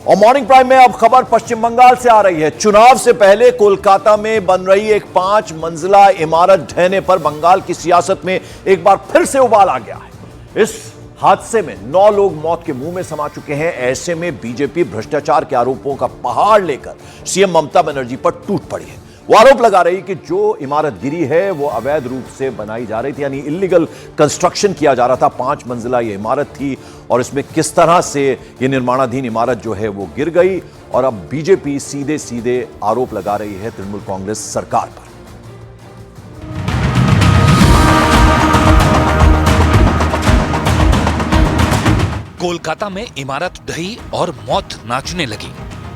और morning prime में अब खबर पश्चिम बंगाल से आ रही है। चुनाव से पहले कोलकाता में बन रही एक 5 मंजिला इमारत ढहने पर बंगाल की सियासत में एक बार फिर से उबाल आ गया है। इस हादसे में 9 लोग मौत के मुंह में समा चुके हैं। ऐसे में बीजेपी भ्रष्टाचार के आरोपों का पहाड़ लेकर सीएम ममता बनर्जी पर टूट पड़ी है। वो आरोप लगा रही कि जो इमारत गिरी है वो अवैध रूप से बनाई जा रही थी, यानी इलीगल कंस्ट्रक्शन किया जा रहा था। 5 मंजिला ये इमारत थी और इसमें किस तरह से ये निर्माणाधीन इमारत जो है वो गिर गई। और अब बीजेपी सीधे सीधे आरोप लगा रही है तृणमूल कांग्रेस सरकार पर। कोलकाता में इमारत ढही और मौत नाचने लगी।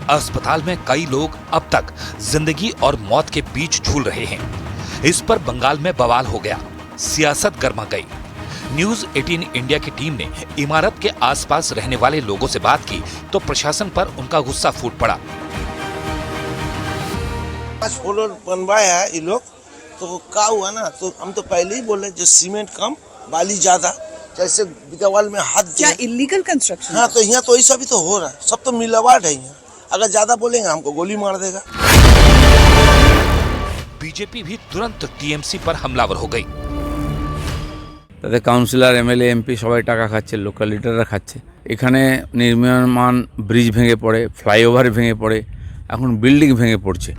अस्पताल में कई लोग अब तक जिंदगी और मौत के बीच झूल रहे हैं। इस पर बंगाल में बवाल हो गया, सियासत गर्मा गई। न्यूज 18 इंडिया की टीम ने इमारत के आसपास रहने वाले लोगों से बात की तो प्रशासन पर उनका गुस्सा फूट पड़ा। 5 फ्लोर बनवाया है ये लोग, तो क्या हुआ ना, तो हम तो पहले ही बोले जो सीमेंट कम बाली ज्यादा, जैसे बिगावाल में हाथ क्या इलीगल कंस्ट्रक्शन? हाँ, तो यहाँ तो ऐसा भी तो हो रहा है, सब तो मिलावट है यहाँ। अगर ज्यादा बोलेंगे हमको गोली मार देगा। बीजेपी भी तुरंत टीएमसी पर हमलावर हो गई। তাতে কাউন্সিলর এমএলএ এমপি সবাই টাকা খাচ্ছে, লোকাল লিডাররা খাচ্ছে। এখানে নির্মাণ ব্রিজ ভেঙে পড়ে, ফ্লাইওভার ভেঙে পড়ে, এখন বিল্ডিং ভেঙে পড়ছে।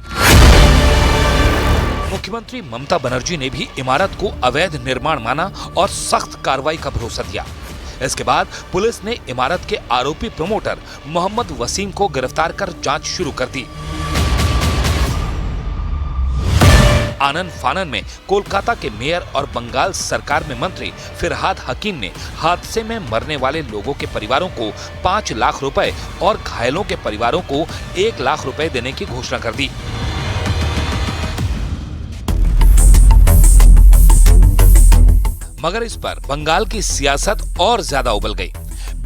मुख्यमंत्री ममता बनर्जी ने भी इमारत को अवैध निर्माण माना और सख्त कार्रवाई का भरोसा दिया। इसके बाद पुलिस ने इमारत के आरोपी प्रमोटर मोहम्मद वसीम को गिरफ्तार कर जांच शुरू कर दी। आनन फानन में कोलकाता के मेयर और बंगाल सरकार में मंत्री फिरहाद हकीम ने हादसे में मरने वाले लोगों के परिवारों को 5 लाख रुपए और घायलों के परिवारों को 1 लाख रुपए देने की घोषणा कर दी। मगर इस पर बंगाल की सियासत और ज्यादा उबल गई।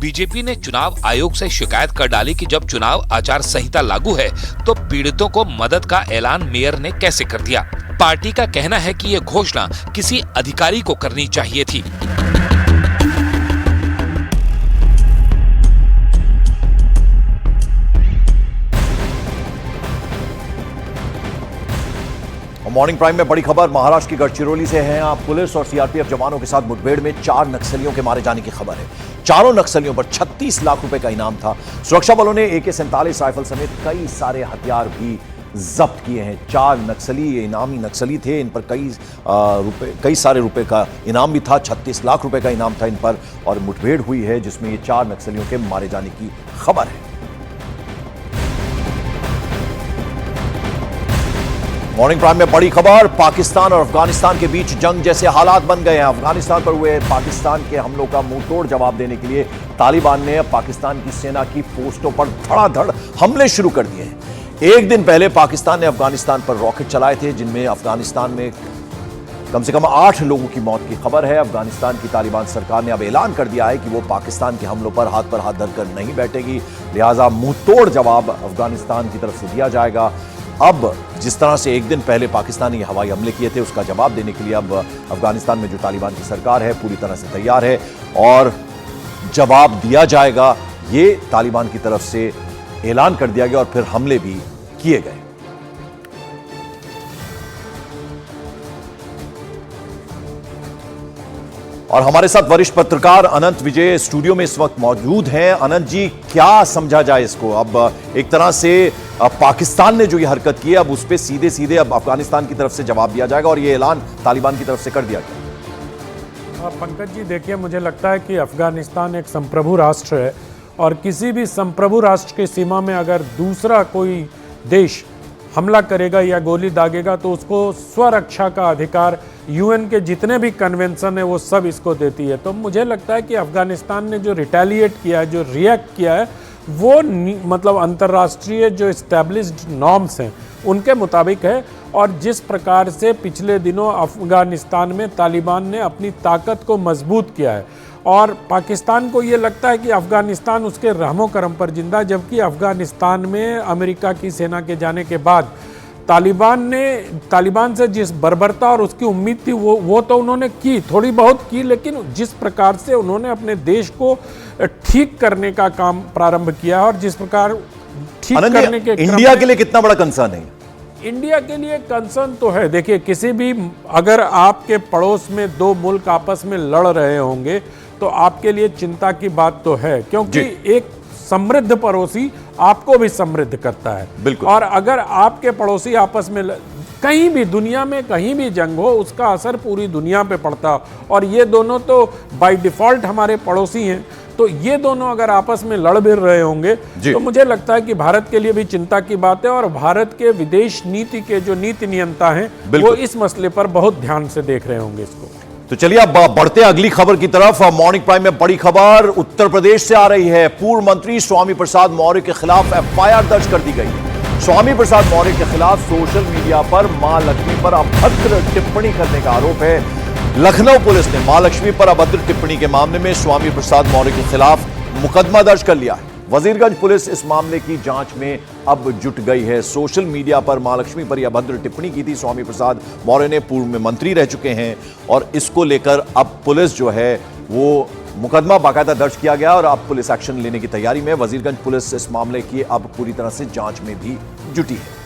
बीजेपी ने चुनाव आयोग से शिकायत कर डाली कि जब चुनाव आचार संहिता लागू है तो पीड़ितों को मदद का ऐलान मेयर ने कैसे कर दिया। पार्टी का कहना है कि यह घोषणा किसी अधिकारी को करनी चाहिए थी। मॉर्निंग प्राइम में बड़ी खबर महाराष्ट्र की गढ़चिरौली से है। आप पुलिस और सीआरपीएफ जवानों के साथ मुठभेड़ में 4 नक्सलियों के मारे जाने की खबर है। चारों नक्सलियों पर 36 लाख रुपए का इनाम था। सुरक्षा बलों ने AK-47 राइफल समेत कई सारे हथियार भी जब्त किए हैं। 4 नक्सली ये इनामी नक्सली थे, इन पर कई सारे रुपए का इनाम भी था। 36 लाख रुपए का इनाम था इन पर और मुठभेड़ हुई है जिसमें ये 4 नक्सलियों के मारे जाने की खबर है। मॉर्निंग प्राइम में बड़ी खबर, पाकिस्तान और अफगानिस्तान के बीच जंग जैसे हालात बन गए हैं। अफगानिस्तान पर हुए पाकिस्तान के हमलों का मुंहतोड़ जवाब देने के लिए तालिबान ने पाकिस्तान की सेना की पोस्टों पर धड़ाधड़ हमले शुरू कर दिए हैं। एक दिन पहले पाकिस्तान ने अफगानिस्तान पर रॉकेट चलाए थे जिनमें अफगानिस्तान में कम से कम 8 लोगों की मौत की खबर है। अफगानिस्तान की तालिबान सरकार ने अब ऐलान कर दिया है कि वो पाकिस्तान के हमलों पर हाथ धरकर नहीं बैठेगी, लिहाजा मुंहतोड़ जवाब अफगानिस्तान की तरफ से दिया जाएगा। अब जिस तरह से एक दिन पहले पाकिस्तान ने हवाई हमले किए थे उसका जवाब देने के लिए अब अफगानिस्तान में जो तालिबान की सरकार है पूरी तरह से तैयार है और जवाब दिया जाएगा। ये तालिबान की तरफ से ऐलान कर दिया गया और फिर हमले भी किए गए। और हमारे साथ वरिष्ठ पत्रकार अनंत विजय स्टूडियो में इस वक्त मौजूद हैं। अनंत जी, क्या समझा जाए इसको? अब एक तरह से पाकिस्तान ने जो ये हरकत की है अब उस पर सीधे सीधे अब अफगानिस्तान की तरफ से जवाब दिया जाएगा और ये ऐलान तालिबान की तरफ से कर दिया गया। पंकज जी देखिए, मुझे लगता है कि अफगानिस्तान एक संप्रभु राष्ट्र है और किसी भी संप्रभु राष्ट्र की सीमा में अगर दूसरा कोई देश हमला करेगा या गोली दागेगा तो उसको स्वरक्षा का अधिकार यूएन के जितने भी कन्वेंशन है वो सब इसको देती है। तो मुझे लगता है कि अफगानिस्तान ने जो रिटेलिएट किया है, जो रिएक्ट किया है, वो मतलब अंतर्राष्ट्रीय जो इस्टेब्लिश्ड नॉर्म्स हैं उनके मुताबिक है। और जिस प्रकार से पिछले दिनों अफगानिस्तान में तालिबान ने अपनी ताकत को मजबूत किया है और पाकिस्तान को ये लगता है कि अफगानिस्तान उसके रहमो करम पर जिंदा, जबकि अफगानिस्तान में अमेरिका की सेना के जाने के बाद तालिबान से जिस बर्बरता और उसकी उम्मीद थी वो तो उन्होंने की, थोड़ी बहुत की, लेकिन जिस प्रकार से उन्होंने अपने देश को ठीक करने का काम प्रारंभ किया और जिस प्रकार ठीक करने के इंडिया के लिए कितना बड़ा कंसर्न है? इंडिया के लिए कंसर्न तो है। देखिए, किसी भी अगर आपके पड़ोस में दो मुल्क आपस में लड़ रहे होंगे तो आपके लिए चिंता की बात तो है, क्योंकि एक समृद्ध पड़ोसी आपको भी समृद्ध करता है। बिल्कुल। और अगर आपके पड़ोसी आपस में कहीं भी दुनिया में कहीं भी जंग हो, उसका असर पूरी दुनिया पे पड़ता, और ये दोनों तो बाय डिफॉल्ट हमारे पड़ोसी हैं, तो ये दोनों अगर आपस में लड़ भिड़ रहे होंगे तो मुझे लगता है कि भारत के लिए भी चिंता की बात है। और भारत के विदेश नीति के जो नीति नियंता हैं वो इस मसले पर बहुत ध्यान से देख रहे होंगे इसको। तो चलिए अब बढ़ते हैं अगली खबर की तरफ। मॉर्निंग प्राइम में बड़ी खबर उत्तर प्रदेश से आ रही है। पूर्व मंत्री स्वामी प्रसाद मौर्य के खिलाफ एफआईआर दर्ज कर दी गई है। स्वामी प्रसाद मौर्य के खिलाफ सोशल मीडिया पर मां लक्ष्मी पर अभद्र टिप्पणी करने का आरोप है। लखनऊ पुलिस ने मां लक्ष्मी पर अभद्र टिप्पणी के मामले में स्वामी प्रसाद मौर्य के खिलाफ मुकदमा दर्ज कर लिया है। वजीरगंज पुलिस इस मामले की जांच में अब जुट गई है। सोशल मीडिया पर मां लक्ष्मी पर यह अभद्र टिप्पणी की थी स्वामी प्रसाद मौर्य ने। पूर्व में मंत्री रह चुके हैं और इसको लेकर अब पुलिस जो है वो मुकदमा बाकायदा दर्ज किया गया और अब पुलिस एक्शन लेने की तैयारी में। वजीरगंज पुलिस इस मामले की अब पूरी तरह से जांच में भी जुटी है।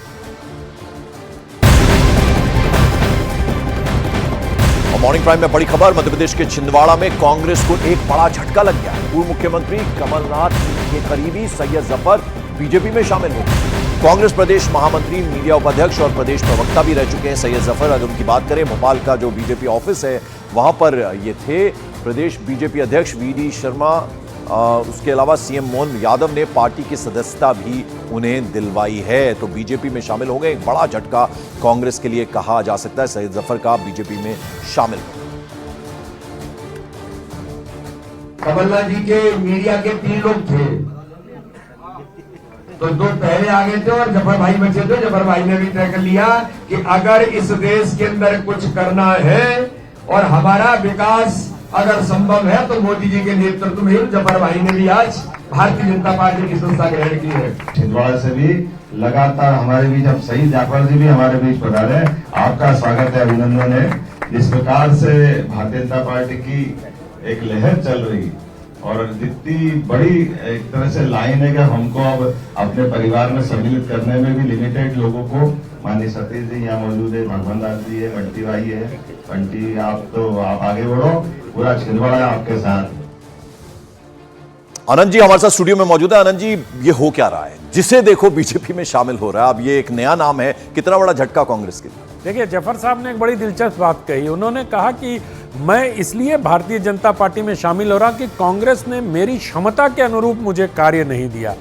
मॉर्निंग प्राइम में बड़ी खबर, मध्य प्रदेश के छिंदवाड़ा में कांग्रेस को एक बड़ा झटका लग गया है। पूर्व मुख्यमंत्री कमलनाथ के करीबी सैयद जफर बीजेपी में शामिल हो गए। कांग्रेस प्रदेश महामंत्री, मीडिया उपाध्यक्ष और प्रदेश प्रवक्ता भी रह चुके हैं सैयद जफर। अगर उनकी बात करें, भोपाल का जो बीजेपी ऑफिस है वहां पर ये थे। प्रदेश बीजेपी अध्यक्ष वी.डी. शर्मा, उसके अलावा सीएम मोहन यादव ने पार्टी की सदस्यता भी उन्हें दिलवाई है, तो बीजेपी में शामिल हो गए। एक बड़ा झटका कांग्रेस के लिए कहा जा सकता है सैयद जफर का बीजेपी में शामिल हो। कमलनाथ जी के मीडिया के 3 लोग थे, तो 2 पहले आ गए थे और जफर भाई बचे थे। जफर भाई ने भी तय कर लिया कि अगर इस देश के अंदर कुछ करना है और हमारा विकास अगर संभव है तो मोदी जी के नेतृत्व में जफर भाई ने भी आज भारतीय जनता पार्टी की संस्था ग्रहण की है। छिंदवाड़ा से भी लगातार हमारे बीच, अब शहीद जाफर जी भी हमारे बीच पधारे। आपका स्वागत है, अभिनंदन है। जिस प्रकार से भारतीय जनता पार्टी की एक लहर चल रही और जितनी बड़ी एक तरह से लाइन है कि हमको अब अपने परिवार में सम्मिलित करने में भी लिमिटेड लोगों को, माननीय सतीश जी यहाँ मौजूद है, भगवान दास जी है, बंटी भाई है। बंटी आप आगे बढ़ो, पूरा छिंदवाड़ा आपके साथ। आनंद जी हमारे साथ स्टूडियो में मौजूद है। आनंद जी, ये हो क्या रहा है? जिसे देखो बीजेपी में शामिल हो रहा है। अब ये एक नया नाम है, कितना बड़ा झटका कांग्रेस के लिए? देखिए, जफर साहब ने एक बड़ी दिलचस्प बात कही। उन्होंने कहा कि मैं इसलिए भारतीय जनता पार्टी में शामिल हो रहा कि कांग्रेस ने मेरी क्षमता के अनुरूप मुझे कार्य नहीं दिया।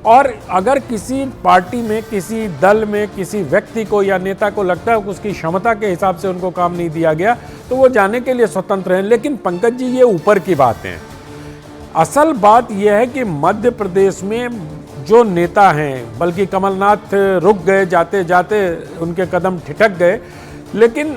और अगर किसी पार्टी में, किसी दल में, किसी व्यक्ति को या नेता को लगता है कि उसकी क्षमता के हिसाब से उनको काम नहीं दिया गया तो वो जाने के लिए स्वतंत्र हैं। लेकिन पंकज जी, ये ऊपर की बात है। असल बात यह है कि मध्य प्रदेश में जो नेता हैं, बल्कि कमलनाथ रुक गए, जाते जाते उनके कदम ठिठक गए, लेकिन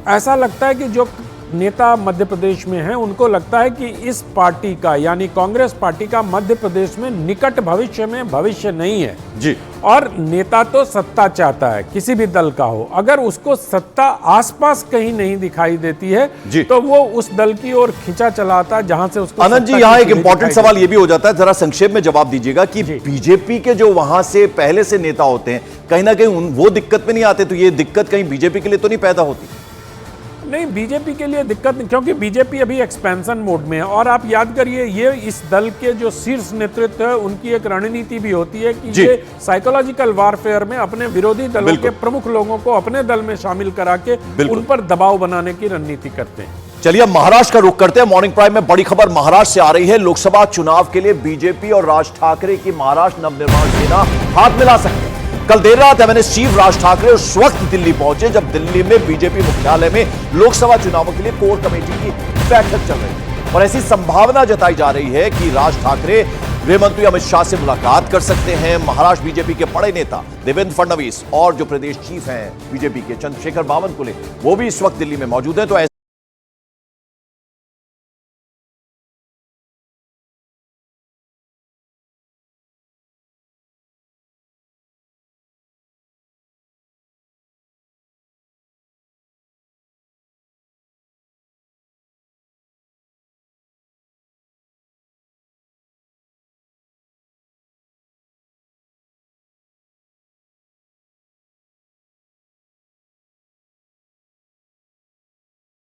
ऐसा लगता है कि जो नेता मध्य प्रदेश में हैं उनको लगता है कि इस पार्टी का, यानी कांग्रेस पार्टी का मध्य प्रदेश में निकट भविष्य में भविष्य नहीं है जी। और नेता तो सत्ता चाहता है, किसी भी दल का हो। अगर उसको सत्ता आसपास कहीं नहीं दिखाई देती है तो वो उस दल की ओर खिंचा चलाता जहां से उसको। आनंद जी, यहाँ एक इंपॉर्टेंट सवाल ये भी हो जाता है, जरा संक्षेप में जवाब दीजिएगा कि बीजेपी के जो वहां से पहले से नेता होते हैं, कहीं ना कहीं वो दिक्कत में नहीं आते, तो ये दिक्कत कहीं बीजेपी के लिए तो नहीं पैदा होती? नहीं, बीजेपी के लिए दिक्कत नहीं, क्योंकि बीजेपी अभी एक्सपेंशन मोड में है। और आप याद करिए, ये इस दल के जो शीर्ष नेतृत्व है उनकी एक रणनीति भी होती है कि ये साइकोलॉजिकल वारफेयर में अपने विरोधी दलों के प्रमुख लोगों को अपने दल में शामिल करा के उन पर दबाव बनाने की रणनीति करते हैं। चलिए अब महाराष्ट्र का रुख करते हैं। मॉर्निंग प्राइम में बड़ी खबर महाराष्ट्र से आ रही है। लोकसभा चुनाव के लिए बीजेपी और राज ठाकरे की महाराष्ट्र नवनिर्माण सेना हाथ मिला सकते हैं। कल देर रात एमएनएस चीफ राज ठाकरे उस वक्त दिल्ली पहुंचे जब दिल्ली में बीजेपी मुख्यालय में लोकसभा चुनावों के लिए कोर कमेटी की बैठक चल रही है और ऐसी संभावना जताई जा रही है कि राज ठाकरे गृह मंत्री अमित शाह से मुलाकात कर सकते हैं। महाराष्ट्र बीजेपी के बड़े नेता देवेंद्र फडणवीस और जो प्रदेश चीफ हैं बीजेपी के चंद्रशेखर बावनकुले, वो भी इस वक्त दिल्ली में मौजूद हैं। तो